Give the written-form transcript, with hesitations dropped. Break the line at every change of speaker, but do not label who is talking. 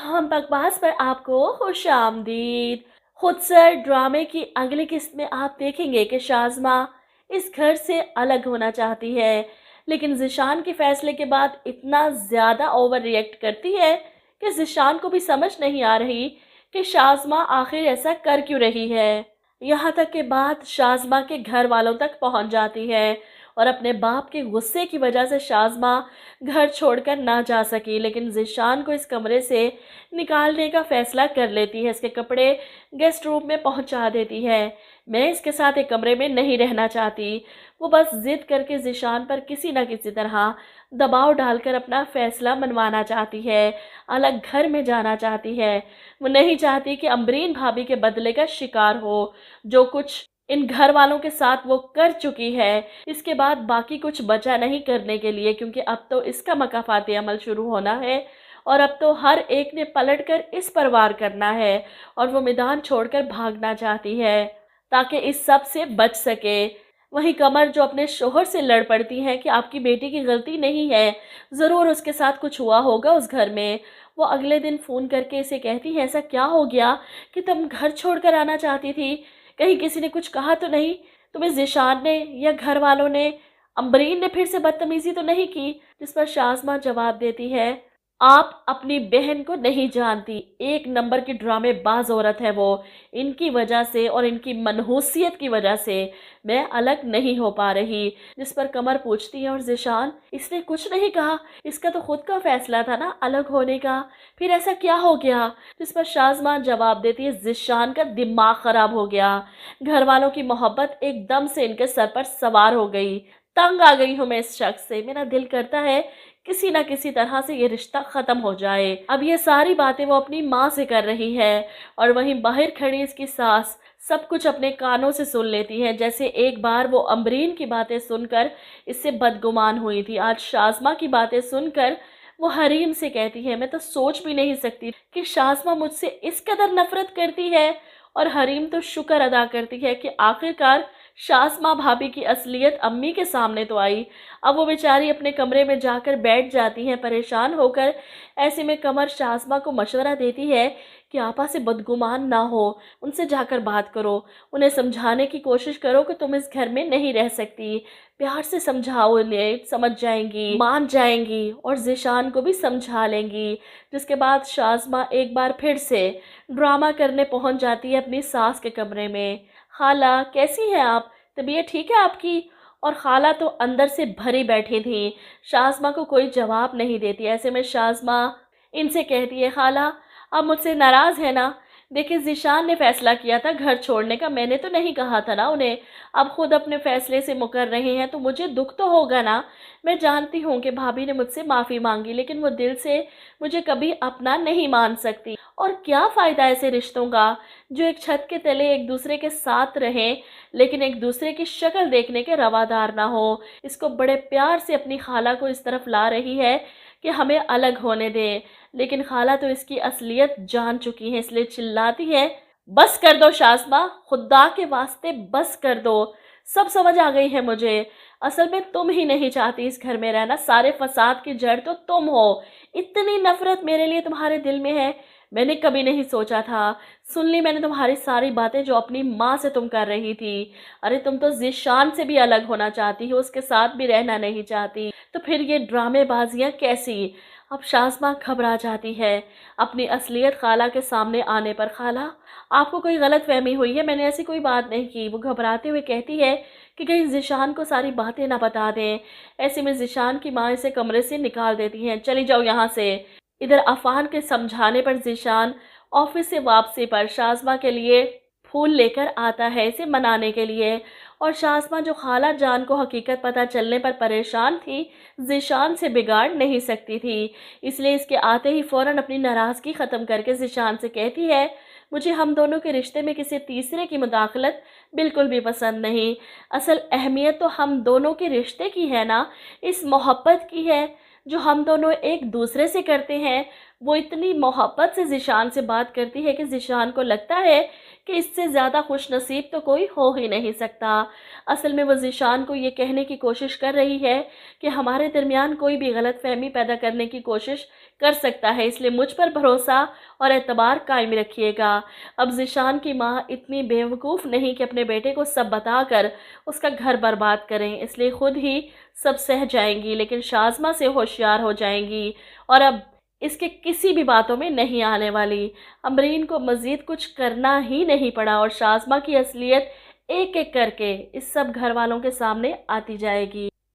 हम बकवास पर आपको खुश आमदीद। खुदसर ड्रामे की अगली किस्त में आप देखेंगे कि शाज़मा इस घर से अलग होना चाहती है, लेकिन ज़िशान के फैसले के बाद इतना ज़्यादा ओवर रिएक्ट करती है कि ज़िशान को भी समझ नहीं आ रही कि शाज़मा आखिर ऐसा कर क्यों रही है। यहाँ तक कि बात शाज़मा के घर वालों तक पहुँच जाती है और अपने बाप के गुस्से की वजह से शाज़मा घर छोड़कर ना जा सकी, लेकिन ज़िशान को इस कमरे से निकालने का फ़ैसला कर लेती है। इसके कपड़े गेस्ट रूम में पहुंचा देती है। मैं इसके साथ एक कमरे में नहीं रहना चाहती। वो बस ज़िद करके ज़िशान पर किसी न किसी तरह दबाव डालकर अपना फ़ैसला मनवाना चाहती है, अलग घर में जाना चाहती है। वो नहीं चाहती कि अम्बरीन भाभी के बदले का शिकार हो। जो कुछ इन घर वालों के साथ वो कर चुकी है, इसके बाद बाकी कुछ बचा नहीं करने के लिए, क्योंकि अब तो इसका मकाफाती अमल शुरू होना है और अब तो हर एक ने पलटकर इस पर वार करना है और वो मैदान छोड़कर भागना चाहती है ताकि इस सब से बच सके। वहीं कमर जो अपने शोहर से लड़ पड़ती है कि आपकी बेटी की गलती नहीं है, ज़रूर उसके साथ कुछ हुआ होगा उस घर में। वो अगले दिन फ़ोन करके इसे कहती है, ऐसा क्या हो गया कि तुम घर छोड़कर आना चाहती थी? कहीं किसी ने कुछ कहा तो नहीं? तुम्हें ज़िशान ने या घर वालों ने, अम्बरीन ने फिर से बदतमीज़ी तो नहीं की? जिस पर शाज़मा जवाब देती है, आप अपनी बहन को नहीं जानती, एक नंबर की ड्रामेबाज औरत है वो। इनकी वजह से और इनकी मनहूसियत की वजह से मैं अलग नहीं हो पा रही। जिस पर कमर पूछती है, और ज़िशान, इसने कुछ नहीं कहा, इसका तो खुद का फैसला था ना अलग होने का, फिर ऐसा क्या हो गया? जिस पर शाज़मा जवाब देती है, ज़िशान का दिमाग ख़राब हो गया। घर वालों की मोहब्बत एकदम से इनके सर पर सवार हो गई। तंग आ गई हूँ मैं इस शख्स से। मेरा दिल करता है किसी ना किसी तरह से ये रिश्ता ख़त्म हो जाए। अब ये सारी बातें वो अपनी माँ से कर रही है और वहीं बाहर खड़ी इसकी सास सब कुछ अपने कानों से सुन लेती है। जैसे एक बार वो अम्बरीन की बातें सुनकर इससे बदगुमान हुई थी, आज शाज़मा की बातें सुनकर वो हरीम से कहती है, मैं तो सोच भी नहीं सकती कि शाज़मा मुझसे इस कदर नफरत करती है। और हरीम तो शुक्र अदा करती है कि आखिरकार शाज़मा भाभी की असलियत अम्मी के सामने तो आई। अब वो बेचारी अपने कमरे में जाकर बैठ जाती हैं परेशान होकर। ऐसे में कमर शाज़मा को मशवरा देती है कि आपा से बदगुमान ना हो, उनसे जाकर बात करो, उन्हें समझाने की कोशिश करो कि तुम इस घर में नहीं रह सकती। प्यार से समझाओ, उन्हें समझ जाएंगी, मान जाएंगी और ज़िशान को भी समझा लेंगी। जिसके बाद शाज़मा एक बार फिर से ड्रामा करने पहुंच जाती है अपनी सास के कमरे में। खाला, कैसी हैं आप? तबीयत ठीक है आपकी? और खाला तो अंदर से भरी बैठी थी, शाज़मा को कोई जवाब नहीं देती। ऐसे में शाज़मा इनसे कहती है, खाला आप मुझसे नाराज़ है ना? देखिए, ज़िशान ने फ़ैसला किया था घर छोड़ने का, मैंने तो नहीं कहा था ना उन्हें। अब खुद अपने फ़ैसले से मुकर रहे हैं तो मुझे दुख तो होगा ना। मैं जानती हूँ कि भाभी ने मुझसे माफ़ी मांगी, लेकिन वो दिल से मुझे कभी अपना नहीं मान सकती। और क्या फ़ायदा ऐसे रिश्तों का जो एक छत के तले एक दूसरे के साथ रहें, लेकिन एक दूसरे की शक्ल देखने के रवादार ना हो। इसको बड़े प्यार से अपनी खाला को इस तरफ ला रही है कि हमें अलग होने दे, लेकिन खाला तो इसकी असलियत जान चुकी है, इसलिए चिल्लाती है, बस कर दो शाज़मा, खुदा के वास्ते बस कर दो। सब समझ आ गई है मुझे। असल में तुम ही नहीं चाहती इस घर में रहना, सारे फसाद की जड़ तो तुम हो। इतनी नफरत मेरे लिए तुम्हारे दिल में है, मैंने कभी नहीं सोचा था। सुन ली मैंने तुम्हारी सारी बातें जो अपनी माँ से तुम कर रही थी। अरे तुम तो ज़िशान से भी अलग होना चाहती हो, उसके साथ भी रहना नहीं चाहती, तो फिर ये ड्रामेबाजियाँ कैसी? अब शाज़मा घबरा जाती है अपनी असलियत खाला के सामने आने पर। खाला, आपको कोई गलत फहमी हुई है, मैंने ऐसी कोई बात नहीं की। वो घबराते हुए कहती है कि कहीं ज़िशान को सारी बातें ना बता दें। ऐसे में ज़िशान की माँ इसे कमरे से निकाल देती हैं, चली जाओ यहाँ से। इधर अफान के समझाने पर ज़िशान ऑफिस से वापसी पर शाज़मा के लिए फूल लेकर आता है इसे मनाने के लिए। और शाज़मा जो खाला जान को हकीकत पता चलने पर परेशान थी, ज़िशान से बिगाड़ नहीं सकती थी, इसलिए इसके आते ही फ़ौरन अपनी नाराज़गी ख़त्म करके ज़िशान से कहती है, मुझे हम दोनों के रिश्ते में किसी तीसरे की मुदाखलत बिल्कुल भी पसंद नहीं। असल अहमियत तो हम दोनों के रिश्ते की है ना, इस मोहब्बत की है जो हम दोनों एक दूसरे से करते हैं। वो इतनी मोहब्बत से ज़ीशान से बात करती है कि ज़ीशान को लगता है कि इससे ज़्यादा खुश नसीब तो कोई हो ही नहीं सकता। असल में वो ज़ीशान को ये कहने की कोशिश कर रही है कि हमारे दरमियान कोई भी गलतफ़हमी पैदा करने की कोशिश कर सकता है, इसलिए मुझ पर भरोसा और एतबार कायम रखिएगा। अब ज़ीशान की माँ इतनी बेवकूफ़ नहीं कि अपने बेटे को सब बताकर उसका घर बर्बाद करें, इसलिए खुद ही सब सह जाएंगी, लेकिन शाज़मा से होशियार हो जाएंगी और अब इसके किसी भी बातों में नहीं आने वाली। अमरीन को मज़ीद कुछ करना ही नहीं पड़ा और शाज़मा की असलियत एक एक करके इस सब घर वालों के सामने आती जाएगी।